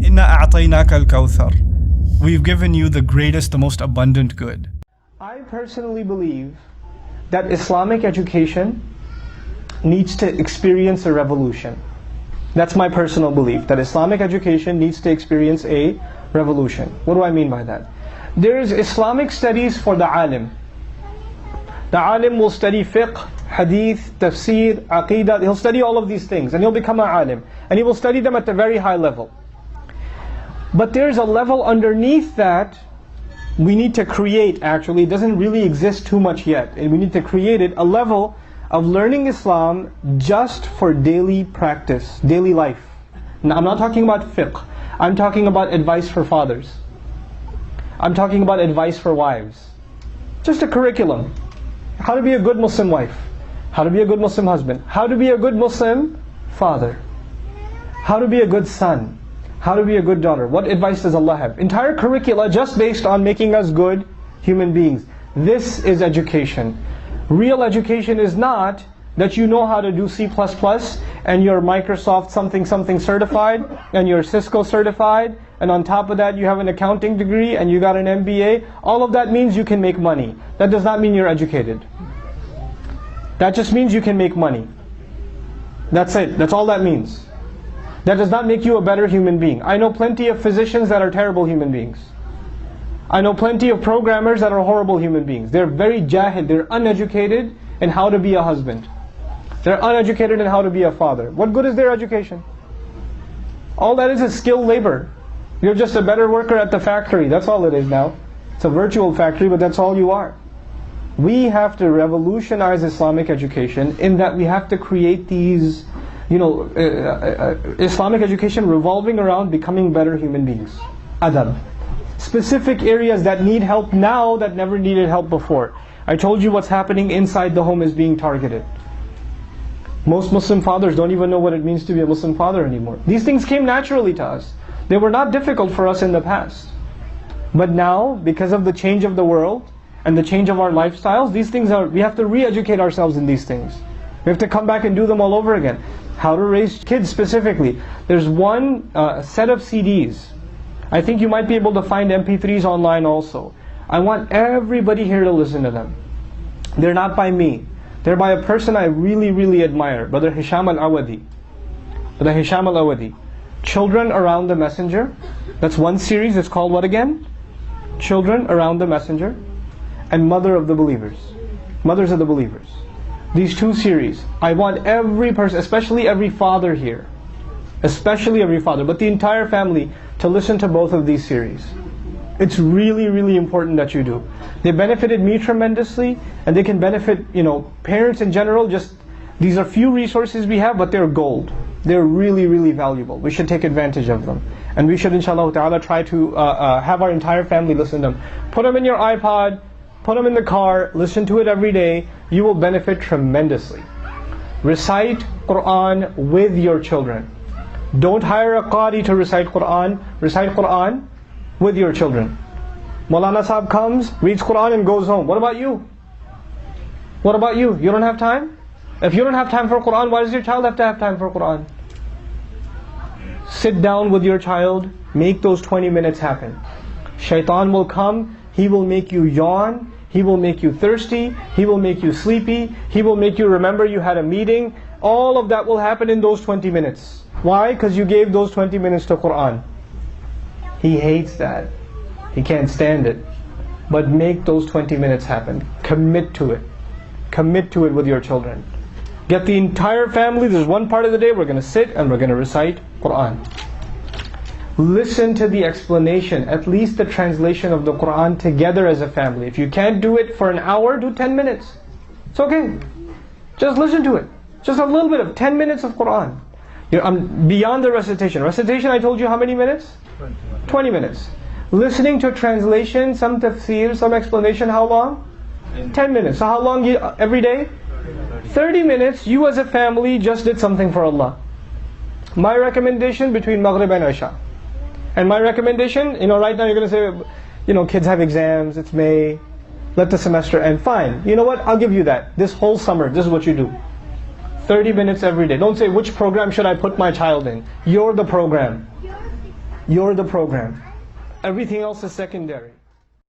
إِنَّا أَعْطَيْنَاكَ الْكَوْثَرَ. We've given you the greatest, the most abundant good. I personally believe that Islamic education needs to experience a revolution. That's my personal belief, that Islamic education needs to experience a revolution. What do I mean by that? There is Islamic studies for the alim. The alim will study fiqh, hadith, tafsir, aqidah. He'll study all of these things and he'll become an alim. And he will study them at a very high level. But there's a level underneath that we need to create, actually. It doesn't really exist too much yet. And we need to create it, a level of learning Islam just for daily practice, daily life. Now, I'm not talking about fiqh. I'm talking about advice for fathers. I'm talking about advice for wives. Just a curriculum. How to be a good Muslim wife. How to be a good Muslim husband. How to be a good Muslim father. How to be a good son. How to be a good daughter. What advice does Allah have? Entire curricula just based on making us good human beings. This is education. Real education is not that you know how to do C++ and you're Microsoft something something certified and you're Cisco certified, and on top of that you have an accounting degree and you got an MBA. All of that means you can make money. That does not mean you're educated. That just means you can make money. That's it. That's all that means. That does not make you a better human being. I know plenty of physicians that are terrible human beings. I know plenty of programmers that are horrible human beings. They're very jahil, they're uneducated in how to be a husband. They're uneducated in how to be a father. What good is their education? All that is skilled labor. You're just a better worker at the factory. That's all it is now. It's a virtual factory, but that's all you are. We have to revolutionize Islamic education in that we have to create these, Islamic education revolving around becoming better human beings. Adab. Specific areas that need help now that never needed help before. I told you what's happening inside the home is being targeted. Most Muslim fathers don't even know what it means to be a Muslim father anymore. These things came naturally to us. They were not difficult for us in the past. But now, because of the change of the world and the change of our lifestyles, these things we have to re-educate ourselves in these things. We have to come back and do them all over again. How to raise kids specifically. There's one set of CDs. I think you might be able to find MP3s online also. I want everybody here to listen to them. They're not by me. They're by a person I really, really admire, Brother Hisham Al-Awadi. Brother Hisham Al-Awadi. Children Around the Messenger. That's one series. It's called what again? Children Around the Messenger. And Mother of the Believers. Mothers of the Believers. These two series. I want every person, especially every father here, especially every father, but the entire family, to listen to both of these series. It's really, really important that you do. They benefited me tremendously, and they can benefit, parents in general. Just these are few resources we have, but they're gold. They're really, really valuable. We should take advantage of them, and we should, inshallah ta'ala, try to have our entire family listen to them. Put them in your iPod, put them in the car, listen to it every day. You will benefit tremendously. Recite Quran with your children. Don't hire a qari to recite Quran. Recite Quran with your children. Maulana Sahib comes, reads Quran and goes home. What about you? What about you? You don't have time? If you don't have time for Quran, why does your child have to have time for Quran? Sit down with your child, make those 20 minutes happen. Shaitan will come, he will make you yawn, he will make you thirsty, he will make you sleepy, he will make you remember you had a meeting. All of that will happen in those 20 minutes. Why? Because you gave those 20 minutes to Quran. He hates that. He can't stand it. But make those 20 minutes happen. Commit to it. Commit to it with your children. Get the entire family, there's one part of the day we're going to sit and we're going to recite Quran. Listen to the explanation, at least the translation of the Quran together as a family. If you can't do it for an hour, do 10 minutes. It's okay. Just listen to it. Just a little bit of 10 minutes of Quran. Beyond the recitation. Recitation, I told you how many minutes? 20 minutes. Listening to translation, some tafsir, some explanation, how long? 10 minutes. So how long every day? 30 minutes. You as a family just did something for Allah. My recommendation between Maghrib and Isha. And my recommendation, right now you're going to say, kids have exams, it's May, let the semester end. Fine. You know what? I'll give you that. This whole summer, this is what you do. 30 minutes every day. Don't say, which program should I put my child in? You're the program. You're the program. Everything else is secondary.